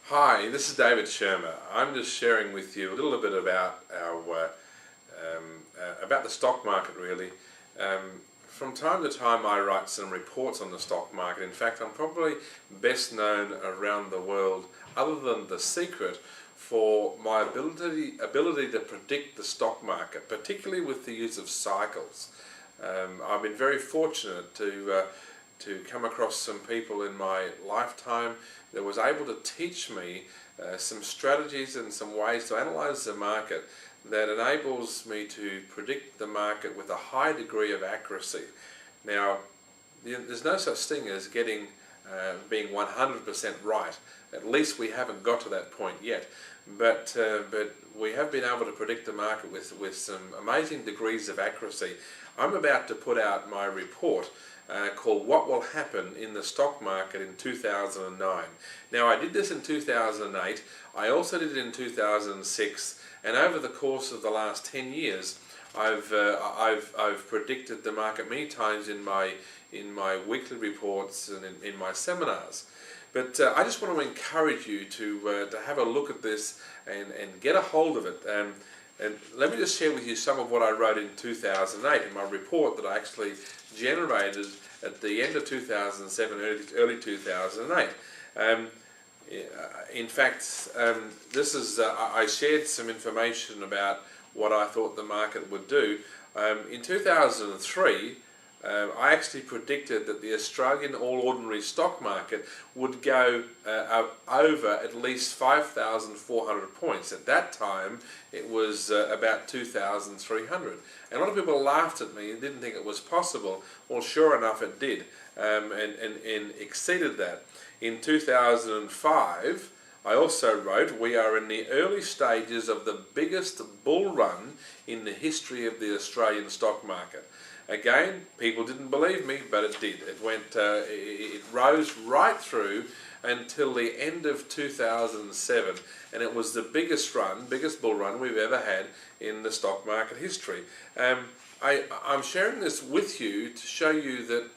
Hi, this is David Schirmer. I'm just sharing with you a little bit about about the stock market, really. From time to time I write some reports on the stock market. In fact, I'm probably best known around the world, other than The Secret, for my ability to predict the stock market, particularly with the use of cycles. I've been very fortunate to come across some people in my lifetime that was able to teach me some strategies and some ways to analyze the market that enables me to predict the market with a high degree of accuracy. Now, there's no such thing as being 100% right. At least we haven't got to that point yet. But we have been able to predict the market with some amazing degrees of accuracy. I'm about to put out my report called What Will Happen in the Stock Market in 2009. Now, I did this in 2008, I also did it in 2006, and over the course of the last 10 years I've predicted the market many times in my weekly reports and in my seminars. But I just want to encourage you to have a look at this and get a hold of it. And let me just share with you some of what I wrote in 2008 in my report that I actually generated at the end of 2007, early 2008. In fact, I shared some information about what I thought the market would do. In 2003, I actually predicted that the Australian All Ordinary stock market would go over at least 5,400 points. At that time, it was about 2,300. And a lot of people laughed at me and didn't think it was possible. Well, sure enough, it did, and exceeded that. In 2005, I also wrote, we are in the early stages of the biggest bull run in the history of the Australian stock market. Again, people didn't believe me, but it did. It rose right through until the end of 2007, and it was the biggest bull run we've ever had in the stock market history. I'm sharing this with you to show you that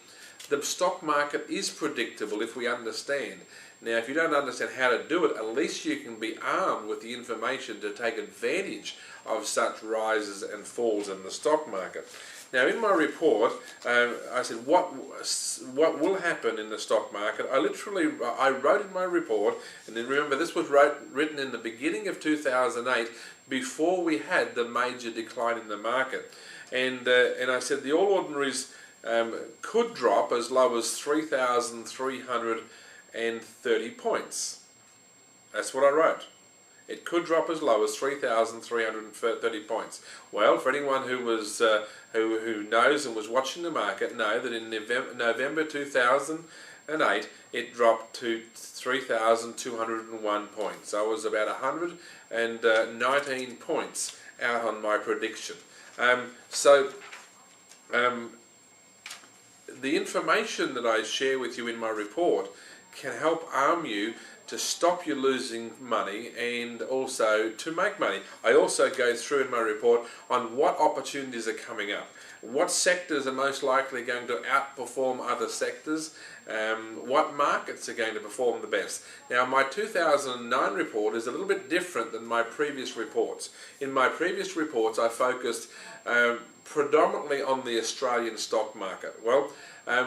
the stock market is predictable if we understand. Now, if you don't understand how to do it, at least you can be armed with the information to take advantage of such rises and falls in the stock market. Now, in my report, I said, what will happen in the stock market? I wrote in my report, and then remember, this was written in the beginning of 2008, before we had the major decline in the market. And I said the All Ordinaries could drop as low as 3,330 points. That's what I wrote. It could drop as low as 3,330 points. Well, for anyone who knows and was watching the market, know that in November 2008, it dropped to 3,201 points. I was about 119 points out on my prediction. The information that I share with you in my report can help arm you to stop you losing money and also to make money. I also go through in my report on what opportunities are coming up, what sectors are most likely going to outperform other sectors, what markets are going to perform the best. Now, my 2009 report is a little bit different than my previous reports. In my previous reports, I focused predominantly on the Australian stock market. Well,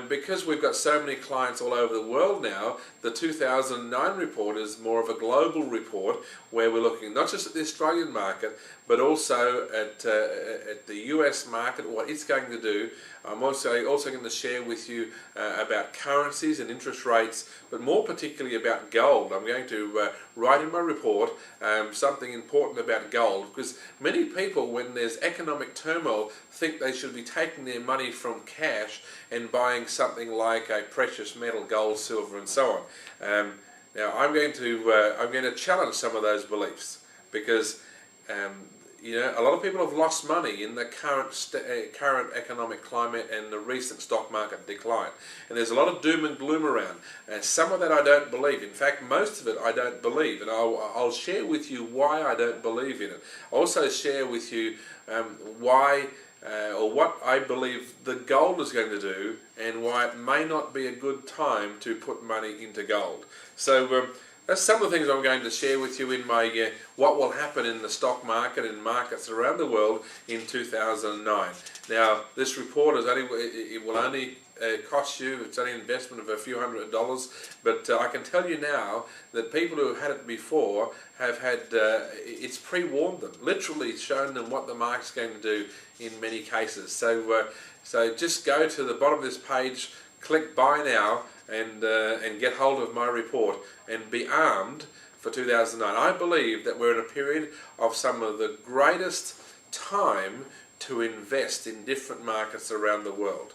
because we've got so many clients all over the world now, the 2009 report is more of a global report where we're looking not just at the Australian market, but also at the US market, what it's going to do. I'm also going to share with you about currencies and interest rates, but more particularly about gold. I'm going to write in my report something important about gold, because many people, when there's economic turmoil, think they should be taking their money from cash and buying something like a precious metal, gold, silver, and so on. Now, I'm going to challenge some of those beliefs, because a lot of people have lost money in the current economic climate and the recent stock market decline. And there's a lot of doom and gloom around. And some of that I don't believe. In fact, most of it I don't believe. And I'll share with you why I don't believe in it. I'll also share with you why or what I believe the gold is going to do, and why it may not be a good time to put money into gold. So That's some of the things I'm going to share with you in my what will happen in the stock market and markets around the world in 2009. Now, this report is it will only cost you, it's only an investment of a few $100, but I can tell you now that people who have had it before have had, it's pre-warned them, literally shown them what the market's going to do in many cases. So just go to the bottom of this page, click buy now, and get hold of my report and be armed for 2009. I believe that we're in a period of some of the greatest time to invest in different markets around the world.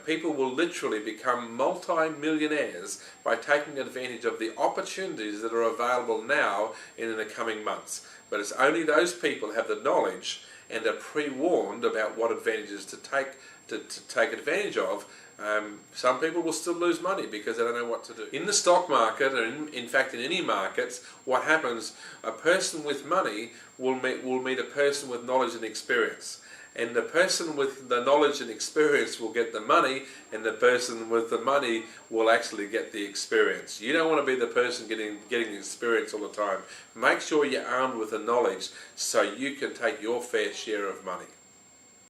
People will literally become multi-millionaires by taking advantage of the opportunities that are available now and in the coming months. But it's only those people who have the knowledge and are pre-warned about what advantages to take advantage of. Some people will still lose money because they don't know what to do. In the stock market, and in fact in any markets, what happens, a person with money will meet a person with knowledge and experience. And the person with the knowledge and experience will get the money, and the person with the money will actually get the experience. You don't want to be the person getting the experience all the time. Make sure you're armed with the knowledge so you can take your fair share of money.